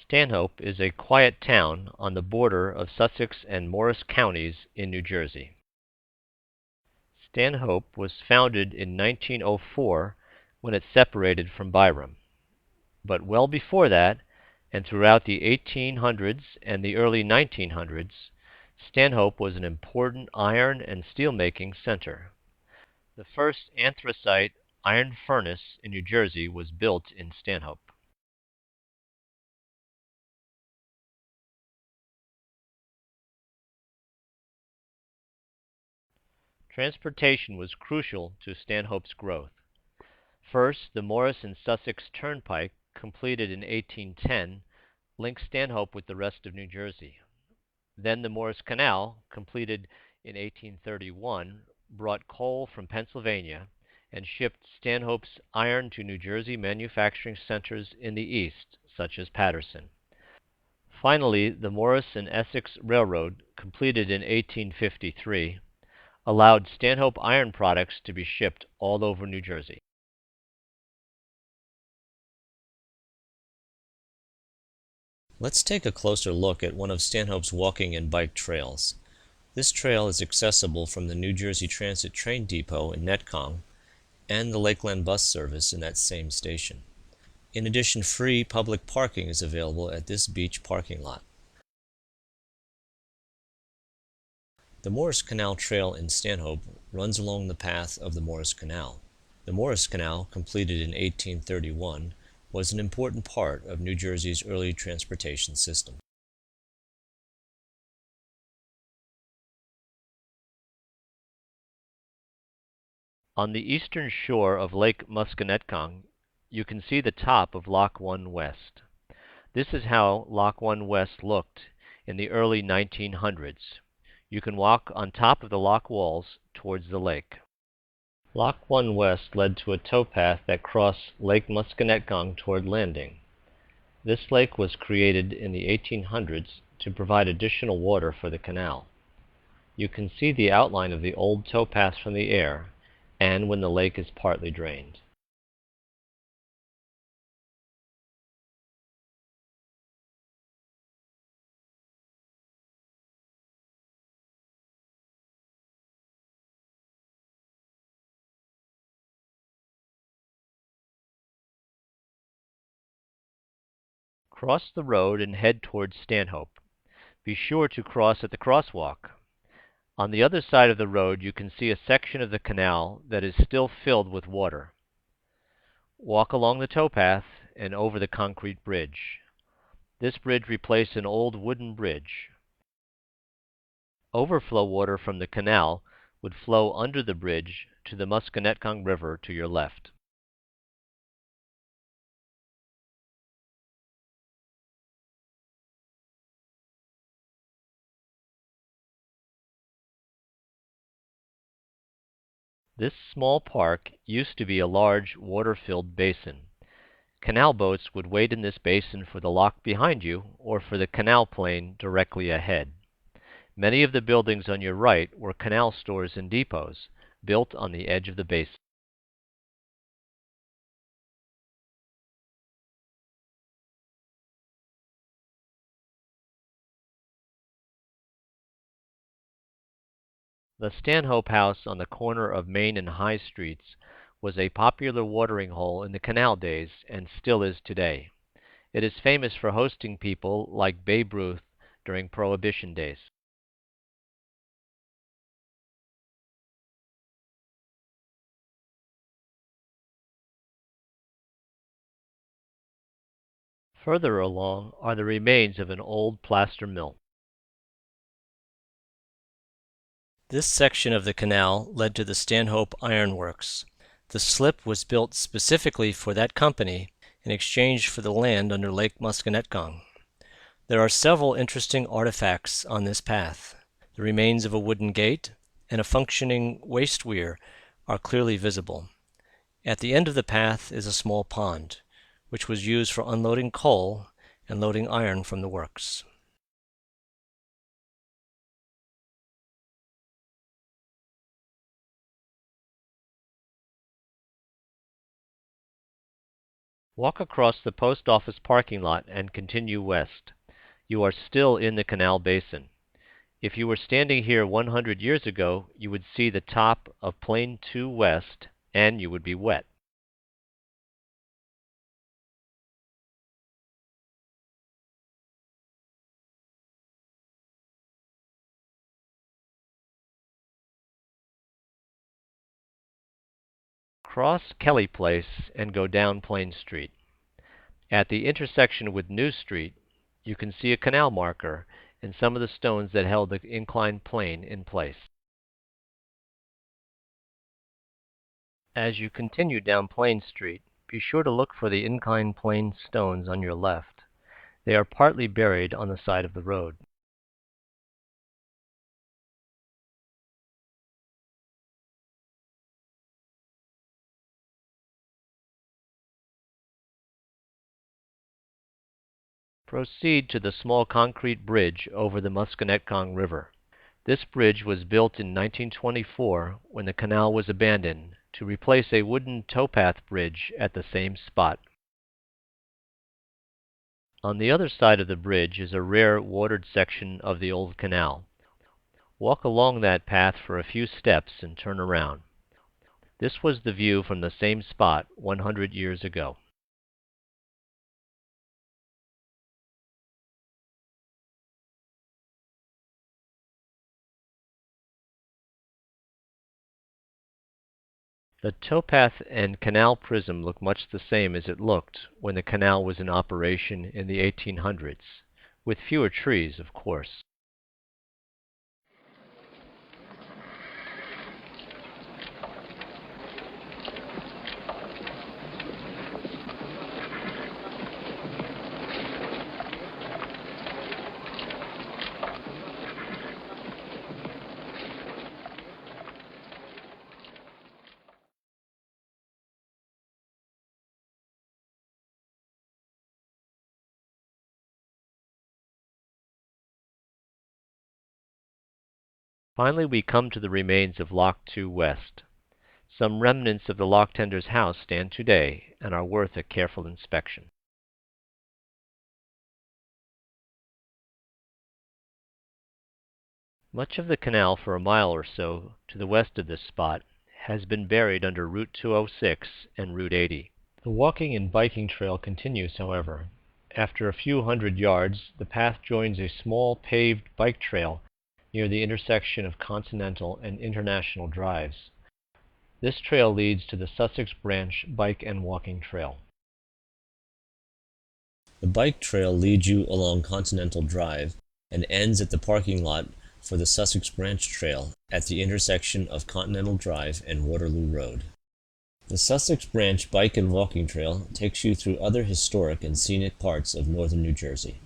Stanhope is a quiet town on the border of Sussex and Morris counties in New Jersey. Stanhope was founded in 1904 when it separated from Byram. But well before that, and throughout the 1800s and the early 1900s, Stanhope was an important iron and steelmaking center. The first anthracite iron furnace in New Jersey was built in Stanhope. Transportation was crucial to Stanhope's growth. First, the Morris and Sussex Turnpike, completed in 1810, linked Stanhope with the rest of New Jersey. Then the Morris Canal, completed in 1831, brought coal from Pennsylvania and shipped Stanhope's iron to New Jersey manufacturing centers in the east, such as Paterson. Finally, the Morris and Essex Railroad, completed in 1853, allowed Stanhope iron products to be shipped all over New Jersey. Let's take a closer look at one of Stanhope's walking and bike trails. This trail is accessible from the New Jersey Transit train depot in Netcong and the Lakeland bus service in that same station. In addition, free public parking is available at this beach parking lot. The Morris Canal Trail in Stanhope runs along the path of the Morris Canal. The Morris Canal, completed in 1831, was an important part of New Jersey's early transportation system. On the eastern shore of Lake Musconetcong, you can see the top of Lock 1 West. This is how Lock 1 West looked in the early 1900s. You can walk on top of the lock walls towards the lake. Lock 1 West led to a towpath that crossed Lake Musconetcong toward Landing. This lake was created in the 1800s to provide additional water for the canal. You can see the outline of the old towpath from the air, and when the lake is partly drained. Cross the road and head towards Stanhope. Be sure to cross at the crosswalk. On the other side of the road you can see a section of the canal that is still filled with water. Walk along the towpath and over the concrete bridge. This bridge replaced an old wooden bridge. Overflow water from the canal would flow under the bridge to the Musconetcong River to your left. This small park used to be a large water-filled basin. Canal boats would wait in this basin for the lock behind you or for the canal plane directly ahead. Many of the buildings on your right were canal stores and depots, built on the edge of the basin. The Stanhope House on the corner of Main and High Streets was a popular watering hole in the canal days and still is today. It is famous for hosting people like Babe Ruth during Prohibition days. Further along are the remains of an old plaster mill. This section of the canal led to the Stanhope Iron Works. The slip was built specifically for that company in exchange for the land under Lake Musconetcong. There are several interesting artifacts on this path. The remains of a wooden gate and a functioning waste weir are clearly visible. At the end of the path is a small pond, which was used for unloading coal and loading iron from the works. Walk across the post office parking lot and continue west. You are still in the canal basin. If you were standing here 100 years ago, you would see the top of Plane 2 West, and you would be wet. Cross Kelly Place and go down Plain Street. At the intersection with New Street, you can see a canal marker and some of the stones that held the inclined plane in place. As you continue down Plain Street, be sure to look for the inclined plane stones on your left. They are partly buried on the side of the road. Proceed to the small concrete bridge over the Musconetcong River. This bridge was built in 1924 when the canal was abandoned to replace a wooden towpath bridge at the same spot. On the other side of the bridge is a rare watered section of the old canal. Walk along that path for a few steps and turn around. This was the view from the same spot 100 years ago. The towpath and canal prism look much the same as it looked when the canal was in operation in the 1800s, with fewer trees, of course. Finally, we come to the remains of Lock 2 West. Some remnants of the lock tender's house stand today and are worth a careful inspection. Much of the canal for a mile or so to the west of this spot has been buried under Route 206 and Route 80. The walking and biking trail continues, however. After a few hundred yards, the path joins a small paved bike trail near the intersection of Continental and International Drives. This trail leads to the Sussex Branch Bike and Walking Trail. The bike trail leads you along Continental Drive and ends at the parking lot for the Sussex Branch Trail at the intersection of Continental Drive and Waterloo Road. The Sussex Branch Bike and Walking Trail takes you through other historic and scenic parts of northern New Jersey.